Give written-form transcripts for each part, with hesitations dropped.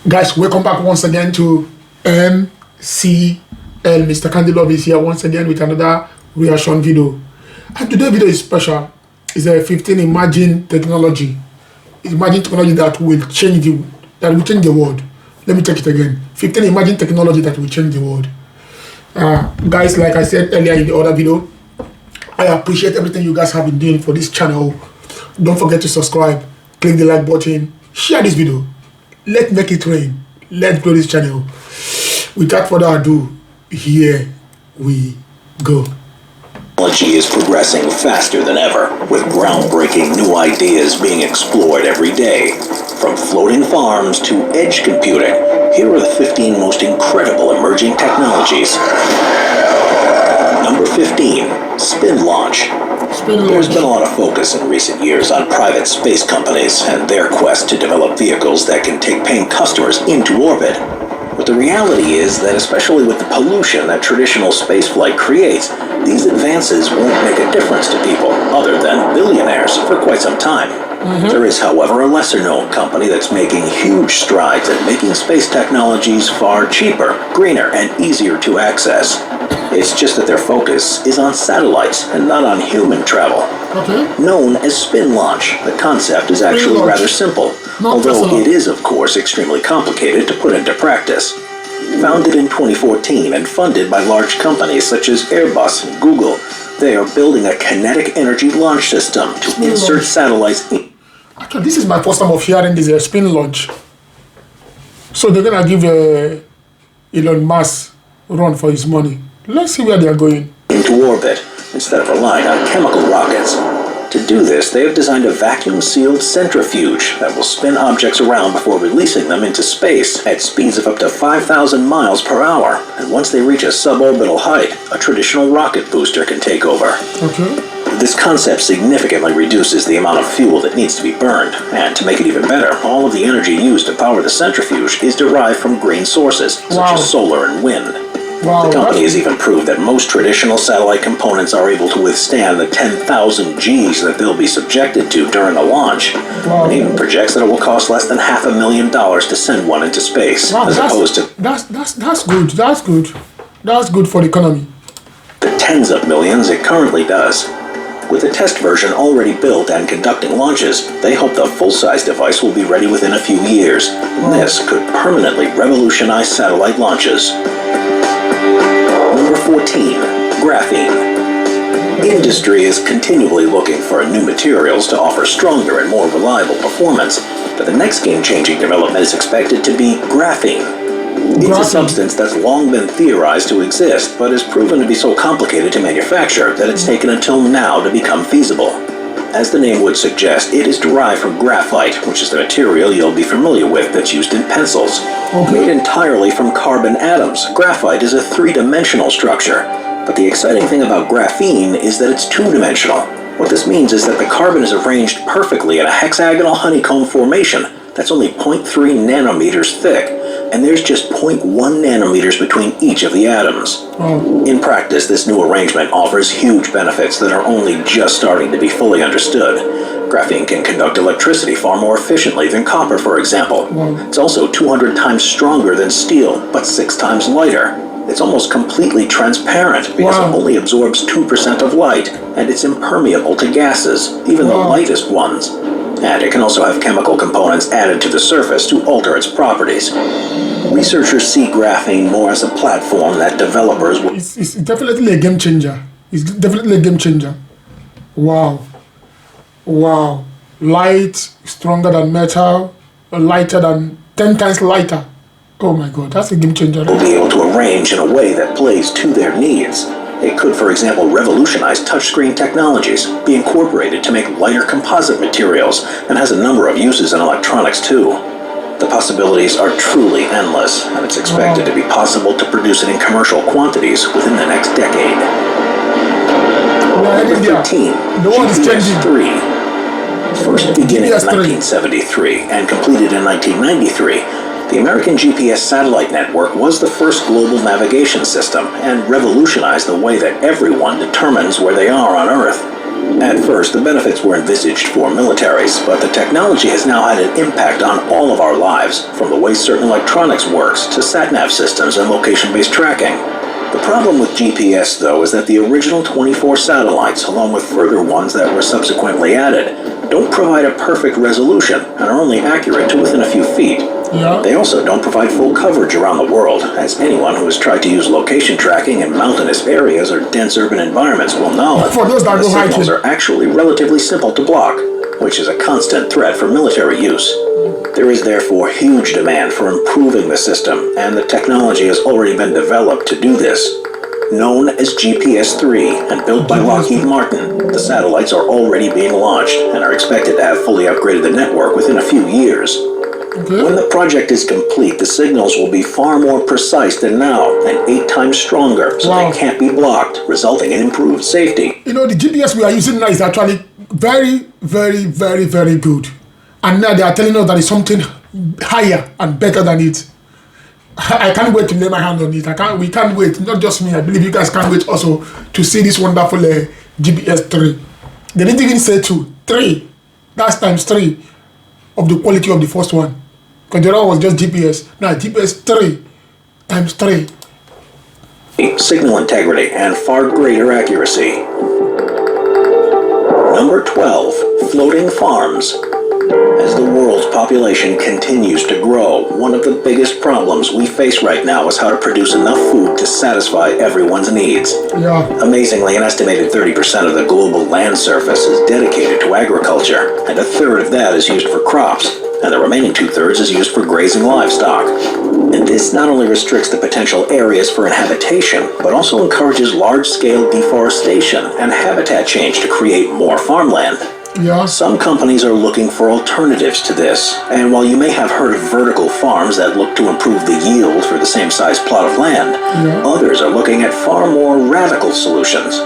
Guys, welcome back once again to MCL. MrCandyLuv is here once again with another reaction video. And today's video is special. It's a 15 emerging technology. Emerging technology that will change the world. Let me take it again. 15 emerging technology that will change the world. Guys, like I said earlier in the other video, I appreciate everything you guys have been doing for this channel. Don't forget to subscribe, click the like button, share this video. Let's make it rain. Let's grow this channel. Without further ado, here we go. Technology is progressing faster than ever, with groundbreaking new ideas being explored every day. From floating farms to edge computing, here are the 15 most incredible emerging technologies. Number 15, spin launch. There's been a lot of focus in recent years on private space companies and their quest to develop vehicles that can take paying customers into orbit. But the reality is that, especially with the pollution that traditional spaceflight creates, these advances won't make a difference to people other than billionaires for quite some time. There is, however, a lesser-known company that's making huge strides at making space technologies far cheaper, greener, and easier to access. It's just that their focus is on satellites and not on human travel. Known as spin launch, the concept is actually rather simple, although it is, of course, extremely complicated to put into practice. Founded in 2014 and funded by large companies such as Airbus and Google, they are building a kinetic energy launch system to insert satellites in. Actually, this is my first time of hearing this spin launch. So they're gonna give Elon Musk run for his money. Let's see where they are going. Into orbit, instead of relying on chemical rockets. To do this, they have designed a vacuum-sealed centrifuge that will spin objects around before releasing them into space at speeds of up to 5,000 miles per hour. And once they reach a suborbital height, a traditional rocket booster can take over. This concept significantly reduces the amount of fuel that needs to be burned, and to make it even better, all of the energy used to power the centrifuge is derived from green sources, such as solar and wind. The company has even proved that most traditional satellite components are able to withstand the 10,000 Gs that they'll be subjected to during a launch, and even projects that it will cost less than $500,000 to send one into space, as opposed to That's good for the economy. The tens of millions it currently does. With a test version already built and conducting launches, they hope the full-size device will be ready within a few years. This could permanently revolutionize satellite launches. Number 14, graphene. Industry is continually looking for new materials to offer stronger and more reliable performance, but the next game-changing development is expected to be graphene. It's a substance that's long been theorized to exist, but has proven to be so complicated to manufacture that it's taken until now to become feasible. As the name would suggest, it is derived from graphite, which is the material you'll be familiar with that's used in pencils. Made entirely from carbon atoms, graphite is a three-dimensional structure. But the exciting thing about graphene is that it's two-dimensional. What this means is that the carbon is arranged perfectly in a hexagonal honeycomb formation that's only 0.3 nanometers thick, and there's just 0.1 nanometers between each of the atoms. In practice, this new arrangement offers huge benefits that are only just starting to be fully understood. Graphene can conduct electricity far more efficiently than copper, for example. It's also 200 times stronger than steel, but 6 times lighter. It's almost completely transparent because it only absorbs 2% of light, and it's impermeable to gases, even the lightest ones. And it can also have chemical components added to the surface to alter its properties. Researchers see graphene more as a platform that developers will... It's definitely a game changer. It's definitely a game changer. Wow. Light, stronger than metal, lighter than 10 times lighter. Oh my God, that's a game changer. Will be able to arrange in a way that plays to their needs. It could, for example, revolutionize touchscreen technologies, be incorporated to make lighter composite materials, and has a number of uses in electronics too. The possibilities are truly endless, and it's expected to be possible to produce it in commercial quantities within the next decade. Number 15, GPS-3. First beginning in 1973 and completed in 1993, the American GPS satellite network was the first global navigation system and revolutionized the way that everyone determines where they are on Earth. At first, The benefits were envisaged for militaries, but the technology has now had an impact on all of our lives, from the way certain electronics works to sat-nav systems and location-based tracking. The problem with GPS, though, is that the original 24 satellites, along with further ones that were subsequently added, don't provide a perfect resolution and are only accurate to within a few feet. Yeah. They also don't provide full coverage around the world, as anyone who has tried to use location tracking in mountainous areas or dense urban environments will know. For those that the go hiking, signals are actually relatively simple to block, which is a constant threat for military use. There is therefore huge demand for improving the system, and the technology has already been developed to do this. Known as GPS-3 and built by Lockheed Martin, the satellites are already being launched and are expected to have fully upgraded the network within a few years. okay. When the project is complete, the signals will be far more precise than now and 8 times stronger, so Wow. they can't be blocked, resulting in improved safety. You know, the GPS we are using now is actually very, very, very, very good. And now they are telling us that it's something higher and better than it. I can't wait to lay my hand on it. We can't wait. Not just me. I believe you guys can't wait also to see this wonderful GPS-3. They didn't even say 2, 3. That's times 3 of the quality of the first one. Because the other one was just GPS. Now GPS-3 times 3. Signal integrity and far greater accuracy. Number 12, floating farms. As the world's population continues to grow, one of the biggest problems we face right now is how to produce enough food to satisfy everyone's needs. Yeah. Amazingly, an estimated 30% of the global land surface is dedicated to agriculture, and a third of that is used for crops, and the remaining 2/3 is used for grazing livestock. And this not only restricts the potential areas for inhabitation, but also encourages large-scale deforestation and habitat change to create more farmland. Yeah. Some companies are looking for alternatives to this, and while you may have heard of vertical farms that look to improve the yield for the same size plot of land, others are looking at far more radical solutions.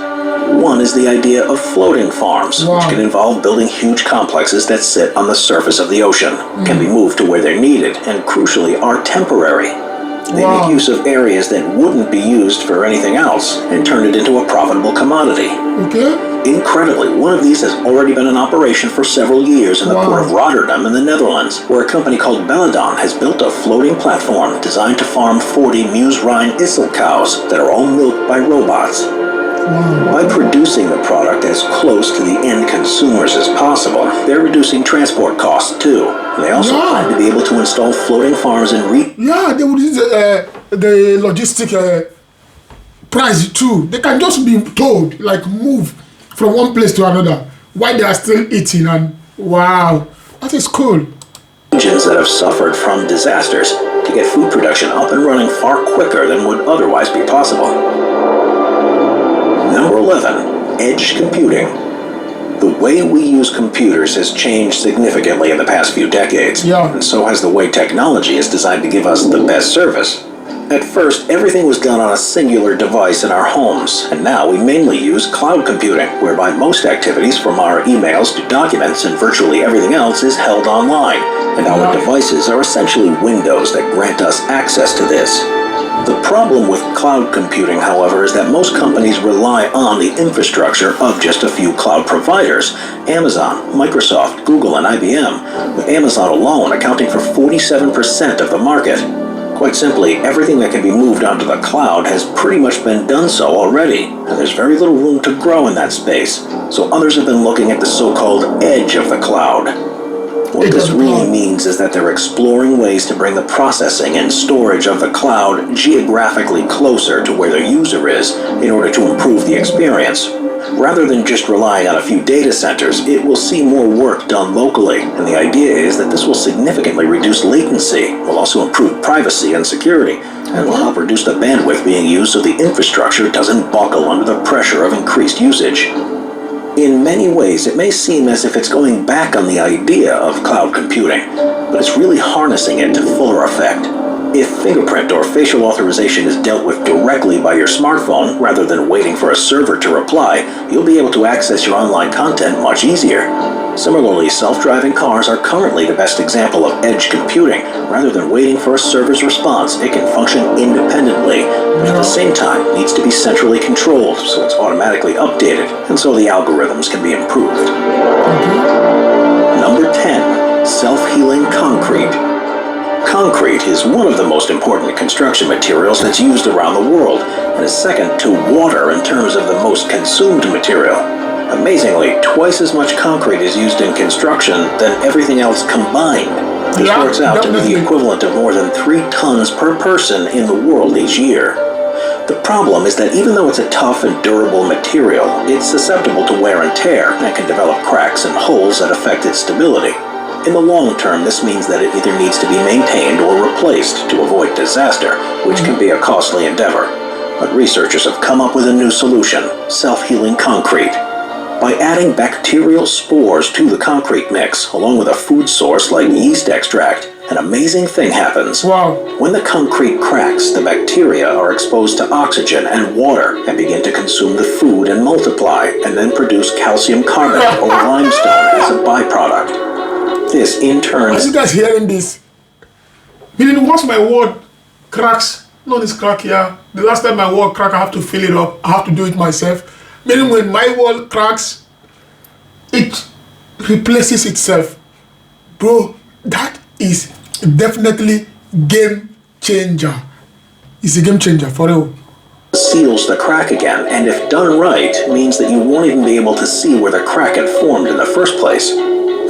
One is the idea of floating farms, which can involve building huge complexes that sit on the surface of the ocean, can be moved to where they're needed, and crucially are temporary. They make use of areas that wouldn't be used for anything else and turn it into a profitable commodity. Okay. Incredibly, one of these has already been in operation for several years in the port of Rotterdam in the Netherlands, where a company called Belladon has built a floating platform designed to farm 40 Muse-Rhine Issel cows that are all milked by robots. By producing the product as close to the end consumers as possible, they're reducing transport costs too. And they also plan to be able to install floating farms and Yeah, they would use the logistic price too. They can just be told, like, move from one place to another while they are still eating, and wow, that is cool. regions that have suffered from disasters to get food production up and running far quicker than would otherwise be possible. Number 11, edge computing. The way we use computers has changed significantly in the past few decades, and so has the way technology is designed to give us the best service. At first, everything was done on a singular device in our homes, and now we mainly use cloud computing, whereby most activities from our emails to documents and virtually everything else is held online, and our devices are essentially windows that grant us access to this. The problem with cloud computing, however, is that most companies rely on the infrastructure of just a few cloud providers: Amazon, Microsoft, Google, and IBM, with Amazon alone accounting for 47% of the market. Quite simply, everything that can be moved onto the cloud has pretty much been done so already, and there's very little room to grow in that space. So others have been looking at the so-called edge of the cloud. What this really means is that they're exploring ways to bring the processing and storage of the cloud geographically closer to where the user is in order to improve the experience. Rather than just relying on a few data centers, it will see more work done locally, and the idea is that this will significantly reduce latency, will also improve privacy and security, and will help reduce the bandwidth being used so the infrastructure doesn't buckle under the pressure of increased usage. In many ways, it may seem as if it's going back on the idea of cloud computing, but it's really harnessing it to fuller effect. If fingerprint or facial authorization is dealt with directly by your smartphone rather than waiting for a server to reply, you'll be able to access your online content much easier. Similarly, self-driving cars are currently the best example of edge computing. Rather than waiting for a server's response, it can function independently, but at the same time needs to be centrally controlled, so it's automatically updated, and so the algorithms can be improved. Number 10. Self-healing concrete. Concrete is one of the most important construction materials that's used around the world, and is second to water in terms of the most consumed material. Amazingly, twice as much concrete is used in construction than everything else combined. This works out to be the equivalent of more than 3 tons per person in the world each year. The problem is that even though it's a tough and durable material, it's susceptible to wear and tear and can develop cracks and holes that affect its stability. In the long term, this means that it either needs to be maintained or replaced to avoid disaster, which can be a costly endeavor. But researchers have come up with a new solution: self-healing concrete. By adding bacterial spores to the concrete mix, along with a food source like yeast extract, an amazing thing happens. Wow. When the concrete cracks, the bacteria are exposed to oxygen and water and begin to consume the food and multiply, and then produce calcium carbonate or limestone as a byproduct. This, in turn... Are you guys hearing this? Meaning, once my wall cracks, not this crack here, the last time my wall crack, I have to fill it up. I have to do it myself. Meaning, when my wall cracks, it replaces itself. Bro, that is definitely game changer. It's a game changer for real. Seals the crack again, and if done right, means that you won't even be able to see where the crack had formed in the first place.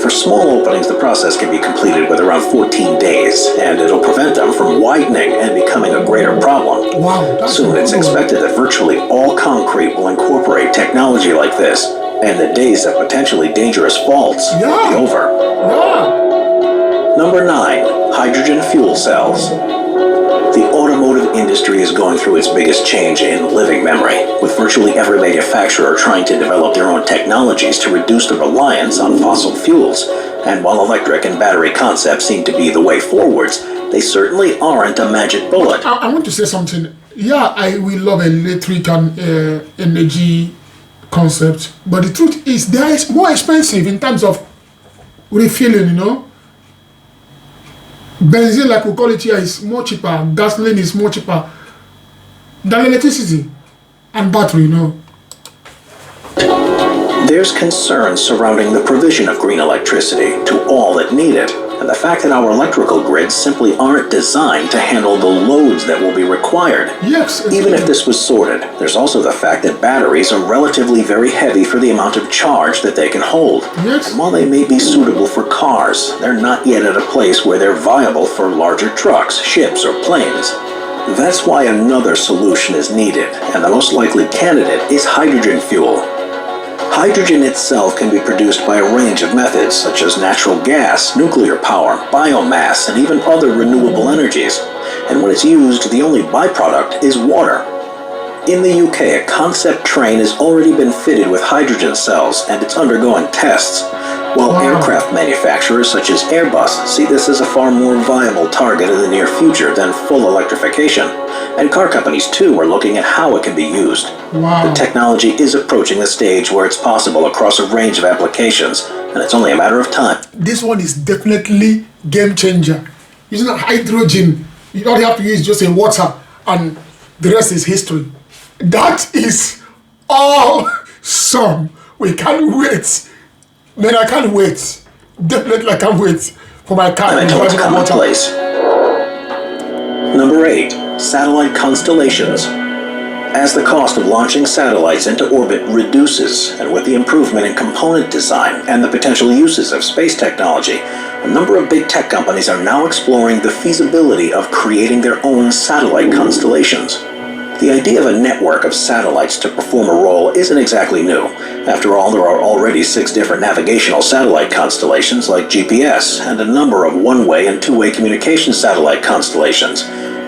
For small openings, the process can be completed with around 14 days, and it'll prevent them from widening and becoming a greater problem. Wow, Soon it's expected that virtually all concrete will incorporate technology like this, and the days of potentially dangerous faults will be over. Number 9. Hydrogen fuel cells. The automotive industry is going through its biggest change in living memory, with virtually every manufacturer trying to develop their own technologies to reduce the reliance on fossil fuels. And while electric and battery concepts seem to be the way forwards, they certainly aren't a magic bullet. I want to say something. Yeah, we love electric and energy concept, but the truth is they are more expensive in terms of refilling, you know. Benzene, like we call it here, is more cheaper. Gasoline is more cheaper than electricity and battery, you know. There's concern surrounding the provision of green electricity to all that need it, and the fact that our electrical grids simply aren't designed to handle the loads that will be required. Yes. Even if this was sorted, there's also the fact that batteries are relatively very heavy for the amount of charge that they can hold. Yes. And while they may be suitable for cars, they're not yet at a place where they're viable for larger trucks, ships, or planes. That's why another solution is needed, and the most likely candidate is hydrogen fuel. Hydrogen itself can be produced by a range of methods, such as natural gas, nuclear power, biomass, and even other renewable energies. And when it's used, the only byproduct is water. In the UK, a concept train has already been fitted with hydrogen cells, and it's undergoing tests, while aircraft manufacturers such as Airbus see this as a far more viable target in the near future than full electrification. And car companies, too, are looking at how it can be used. The technology is approaching the stage where it's possible across a range of applications, and it's only a matter of time. This one is definitely game changer. Using hydrogen, you don't have to use just a water, and the rest is history. That is awesome. We can't wait. Man, I can't wait. Definitely I can't wait for my car. And until it's commonplace. Number 8. Satellite constellations. As the cost of launching satellites into orbit reduces, and with the improvement in component design and the potential uses of space technology, a number of big tech companies are now exploring the feasibility of creating their own satellite constellations. The idea of a network of satellites to perform a role isn't exactly new. After all, there are already 6 different navigational satellite constellations like GPS, and a number of one-way and two-way communication satellite constellations.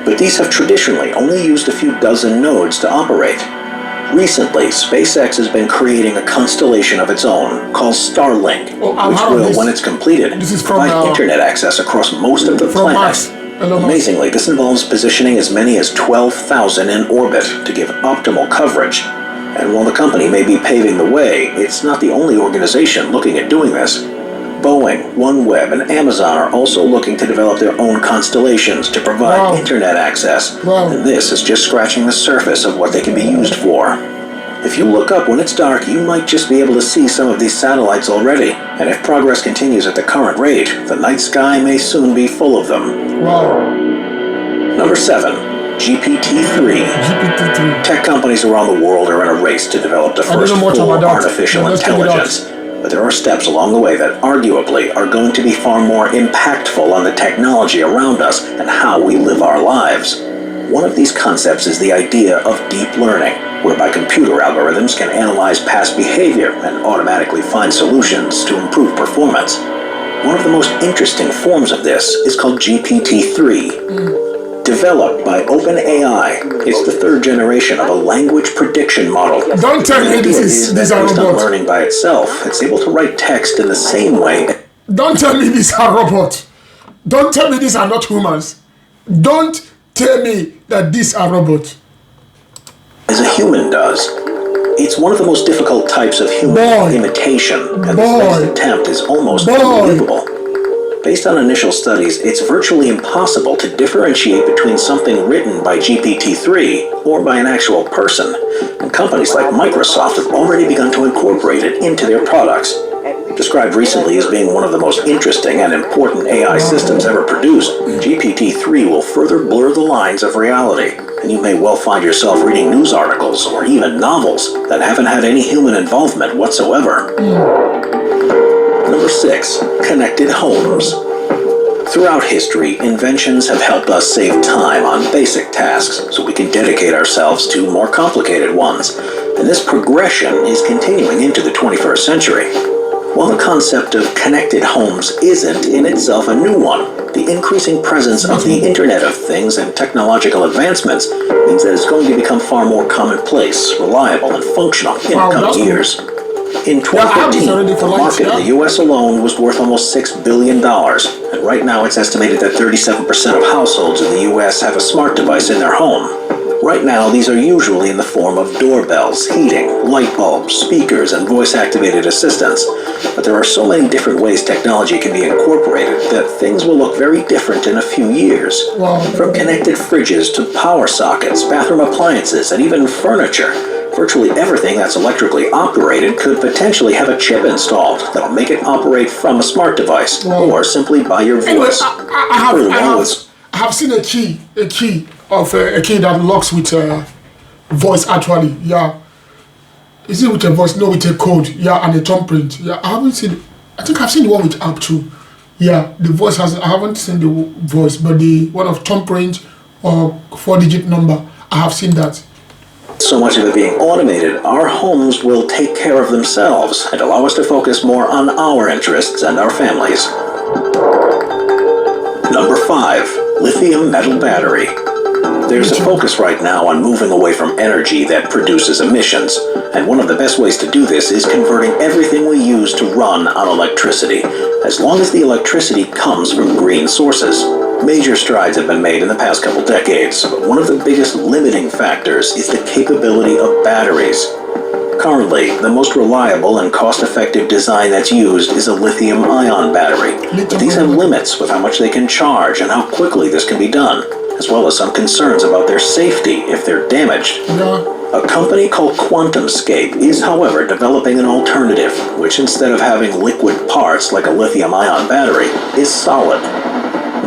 But these have traditionally only used a few dozen nodes to operate. Recently, SpaceX has been creating a constellation of its own called Starlink, which will, when it's completed, provide internet access across most of the planet. Amazingly, this involves positioning as many as 12,000 in orbit to give optimal coverage. And while the company may be paving the way, it's not the only organization looking at doing this. Boeing, OneWeb, and Amazon are also looking to develop their own constellations to provide internet access. And this is just scratching the surface of what they can be used for. If you look up when it's dark, you might just be able to see some of these satellites already. And if progress continues at the current rate, the night sky may soon be full of them. Number 7. GPT-3. Tech companies around the world are in a race to develop the first full artificial intelligence. But there are steps along the way that arguably are going to be far more impactful on the technology around us and how we live our lives. One of these concepts is the idea of deep learning, whereby computer algorithms can analyze past behavior and automatically find solutions to improve performance. One of the most interesting forms of this is called GPT-3. Developed by OpenAI, it's the third generation of a language prediction model. Don't tell me these are robots. Based on robots. learning by itself, it's able to write text in the same way. Don't tell me these are robots. Don't tell me these are not humans. Don't tell me that these are robots. As a human does. It's one of the most difficult types of human imitation, and the first attempt is almost unbelievable. Based on initial studies, it's virtually impossible to differentiate between something written by GPT-3 or by an actual person, and companies like Microsoft have already begun to incorporate it into their products. Described recently as being one of the most interesting and important AI systems ever produced, GPT-3 will further blur the lines of reality, and you may well find yourself reading news articles or even novels that haven't had any human involvement whatsoever. Number 6. Connected homes. Throughout history, inventions have helped us save time on basic tasks so we can dedicate ourselves to more complicated ones, and this progression is continuing into the 21st century. While the concept of connected homes isn't in itself a new one, the increasing presence of the Internet of Things and technological advancements means that it's going to become far more commonplace, reliable, and functional in the coming years. In 2015, the market in the U.S. alone was worth almost $6 billion, and right now it's estimated that 37% of households in the U.S. have a smart device in their home. Right now, these are usually in the form of doorbells, heating, light bulbs, speakers, and voice-activated assistants. But there are so many different ways technology can be incorporated that things will look very different in a few years. From connected fridges to power sockets, bathroom appliances, and even furniture, virtually everything that's electrically operated could potentially have a chip installed that'll make it operate from a smart device or simply by your voice. I have seen a key that locks with voice actually. Yeah. Is it with a voice? No, with a code. Yeah, and a thumbprint. Yeah, I haven't seen. I think I've seen the one with app too. Yeah, the voice has. I haven't seen the voice, but the one of thumbprint or 4-digit number, I have seen that. So much of it being automated, our homes will take care of themselves and allow us to focus more on our interests and our families. Number 5. Lithium metal battery. There's a focus right now on moving away from energy that produces emissions, and one of the best ways to do this is converting everything we use to run on electricity, as long as the electricity comes from green sources. Major strides have been made in the past couple decades, but one of the biggest limiting factors is the capability of batteries. Currently, the most reliable and cost-effective design that's used is a lithium-ion battery. But these have limits with how much they can charge and how quickly this can be done, as well as some concerns about their safety if they're damaged. A company called QuantumScape is, however, developing an alternative, which instead of having liquid parts like a lithium-ion battery, is solid.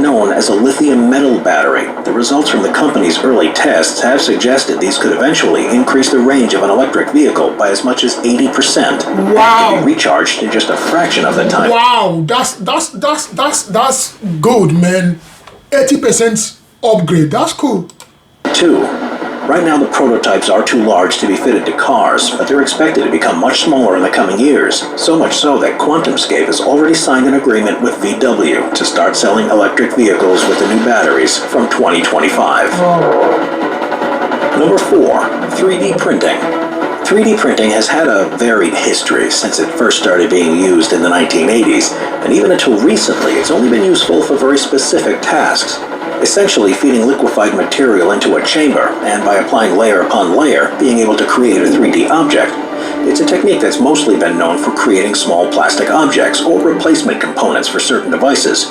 Known as a lithium metal battery, the results from the company's early tests have suggested these could eventually increase the range of an electric vehicle by as much as 80%. Wow! And be recharged in just a fraction of the time. Wow, that's good, man. 80% upgrade. That's cool. 2. Right now the prototypes are too large to be fitted to cars, but they're expected to become much smaller in the coming years, so much so that QuantumScape has already signed an agreement with VW to start selling electric vehicles with the new batteries from 2025. Number 4. 3D printing. 3D printing has had a varied history since it first started being used in the 1980s, and even until recently it's only been useful for very specific tasks. essentially feeding liquefied material into a chamber and by applying layer upon layer, being able to create a 3D object. It's a technique that's mostly been known for creating small plastic objects or replacement components for certain devices.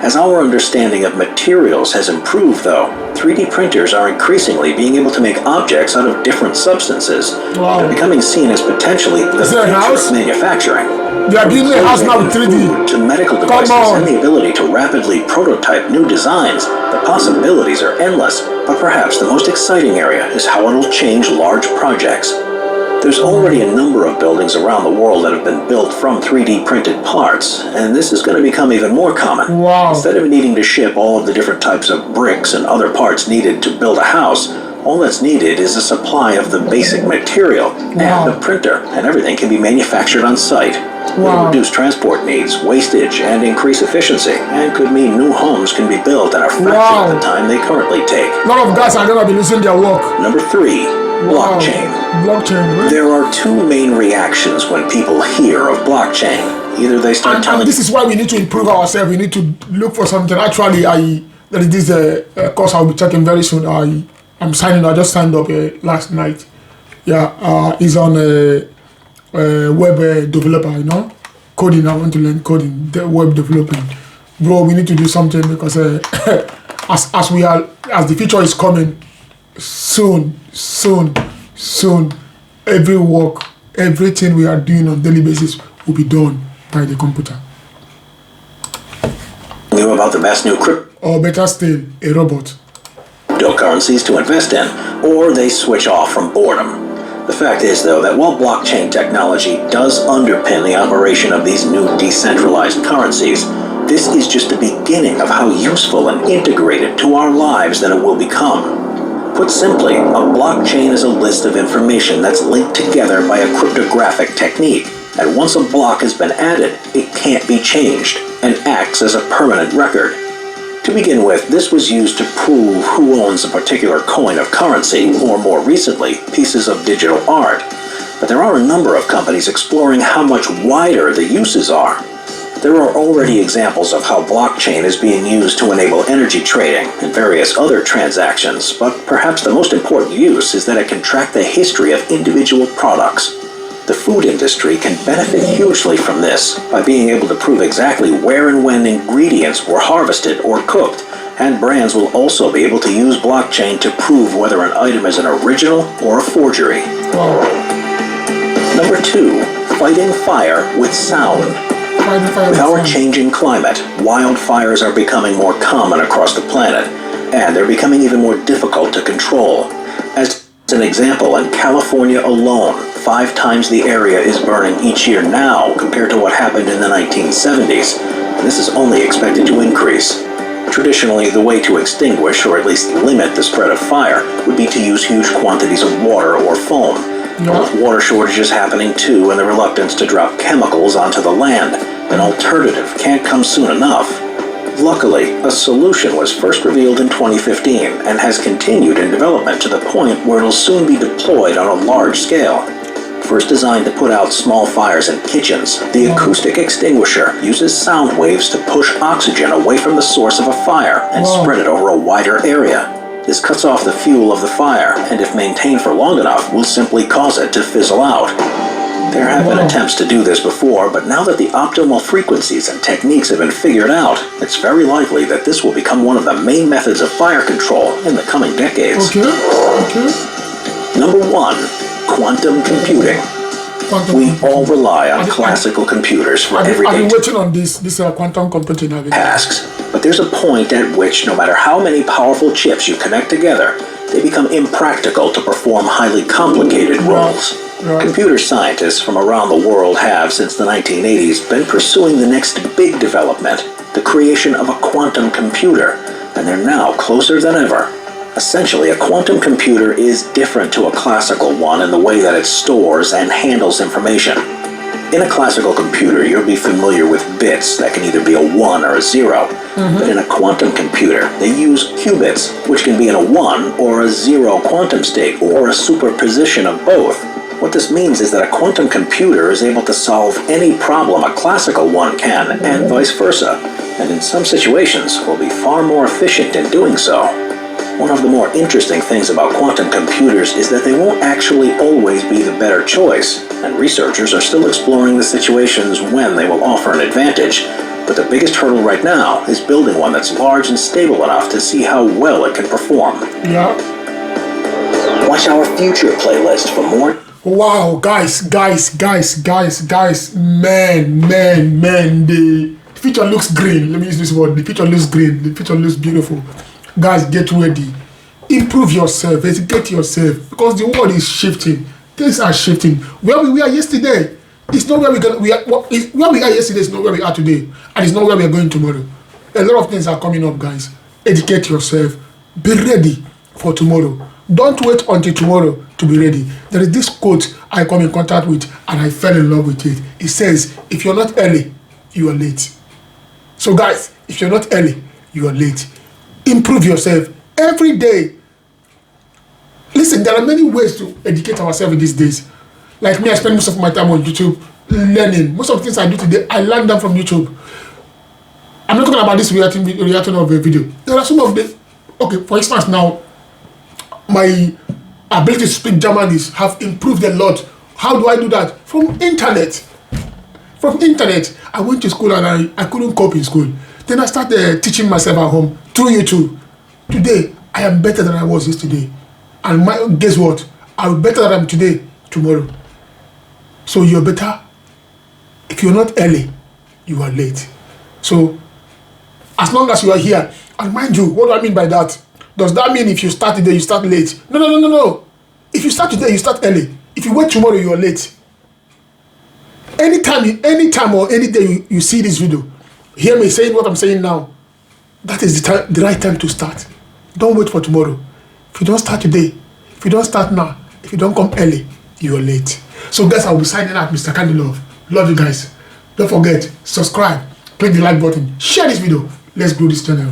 As our understanding of materials has improved, though, 3D printers are increasingly being able to make objects out of different substances. Wow. They're becoming seen as potentially the future of manufacturing. They are building a house now with 3D. To medical devices and the ability to rapidly prototype new designs, the possibilities are endless, but perhaps the most exciting area is how it'll change large projects. There's already a number of buildings around the world that have been built from 3D printed parts, and this is going to become even more common. Wow. Instead of needing to ship all of the different types of bricks and other parts needed to build a house, all that's needed is a supply of the basic material and a printer, and everything can be manufactured on site. It'll reduce transport needs, wastage, and increase efficiency, and could mean new homes can be built in a fraction of the time they currently take. A lot of guys are going to be losing their work. Number 3. Blockchain. Blockchain, right? There are two main reactions when people hear of blockchain. Either they start telling... And this is why we need to improve ourselves. We need to look for something. Actually, there is this course I'll be checking very soon. I'm signing. I just signed up last night. Yeah, it's on web developer, coding. I want to learn coding, web developing. Bro, we need to do something because as the future is coming, soon, everything we are doing on daily basis will be done by the computer. Knew about the best new crypto, or better still, a robot. Cryptocurrencies to invest in, or they switch off from boredom. The fact is, though, that while blockchain technology does underpin the operation of these new decentralized currencies, this is just the beginning of how useful and integrated to our lives that it will become. Put simply, a blockchain is a list of information that's linked together by a cryptographic technique, and once a block has been added, it can't be changed, and acts as a permanent record. To begin with, this was used to prove who owns a particular coin of currency, or more recently, pieces of digital art. But there are a number of companies exploring how much wider the uses are. There are already examples of how blockchain is being used to enable energy trading and various other transactions, but perhaps the most important use is that it can track the history of individual products. The food industry can benefit hugely from this by being able to prove exactly where and when ingredients were harvested or cooked, and brands will also be able to use blockchain to prove whether an item is an original or a forgery. Number 2, fighting fire with sound. With our changing climate, wildfires are becoming more common across the planet, and they're becoming even more difficult to control. As an example, in California alone, 5 times the area is burning each year now compared to what happened in the 1970s, and this is only expected to increase. Traditionally, the way to extinguish, or at least limit the spread of fire, would be to use huge quantities of water or foam. But with water shortages happening too, and the reluctance to drop chemicals onto the land, an alternative can't come soon enough. Luckily, a solution was first revealed in 2015 and has continued in development to the point where it'll soon be deployed on a large scale. First designed to put out small fires in kitchens, the acoustic extinguisher uses sound waves to push oxygen away from the source of a fire and spread it over a wider area. This cuts off the fuel of the fire, and if maintained for long enough, will simply cause it to fizzle out. There have been attempts to do this before, but now that the optimal frequencies and techniques have been figured out, it's very likely that this will become one of the main methods of fire control in the coming decades. Number 1, quantum computing. We all rely on classical computers for everyday I've been working on this quantum computing tasks, but there's a point at which no matter how many powerful chips you connect together, they become impractical to perform highly complicated roles. Computer scientists from around the world have, since the 1980s, been pursuing the next big development, the creation of a quantum computer, and they're now closer than ever. Essentially, a quantum computer is different to a classical one in the way that it stores and handles information. In a classical computer, you'll be familiar with bits that can either be a 1 or a 0. But in a quantum computer, they use qubits, which can be in a 1 or a 0 quantum state, or a superposition of both. What this means is that a quantum computer is able to solve any problem a classical one can, and vice versa. and in some situations will be far more efficient in doing so. One of the more interesting things about quantum computers is that they won't actually always be the better choice, and researchers are still exploring the situations when they will offer an advantage. But the biggest hurdle right now is building one that's large and stable enough to see how well it can perform. Yeah. Watch our future playlist for more. Wow, guys, man, the future looks green. Let me use this word. The future looks green. The future looks beautiful. Guys, get ready. Improve yourself. Educate yourself. Because the world is shifting. Things are shifting. Where we were yesterday, it's not where where we are yesterday is not where we are today. And it's not where we are going tomorrow. A lot of things are coming up, guys. Educate yourself. Be ready for tomorrow. Don't wait until tomorrow to be ready. There is this quote I come in contact with and I fell in love with it. It says, if you're not early, you are late. So guys, if you're not early, you are late. Improve yourself every day. Listen, there are many ways to educate ourselves in these days. Like me, I spend most of my time on YouTube learning. Most of the things I do today, I learn them from YouTube. I'm not talking about this reacting of a video. There are some of the, okay, for instance now, my ability to speak German have improved a lot. How do I do that? From internet. From internet. I went to school and I couldn't cope in school. Then I started teaching myself at home through YouTube. Today, I am better than I was yesterday. And guess what? I'm better than I am today, tomorrow. So you're better. If you're not early, you are late. So, as long as you are here, and mind you, what do I mean by that? Does that mean if you start today, you start late? No. If you start today, you start early. If you wait tomorrow, you are late. Anytime or any day you see this video, hear me saying what I'm saying now, that is the right time to start. Don't wait for tomorrow. If you don't start today, if you don't start now, if you don't come early, you are late. So guys, I'll be signing out, MrCandyLuv. Love you guys. Don't forget, subscribe, click the like button, share this video. Let's grow this channel.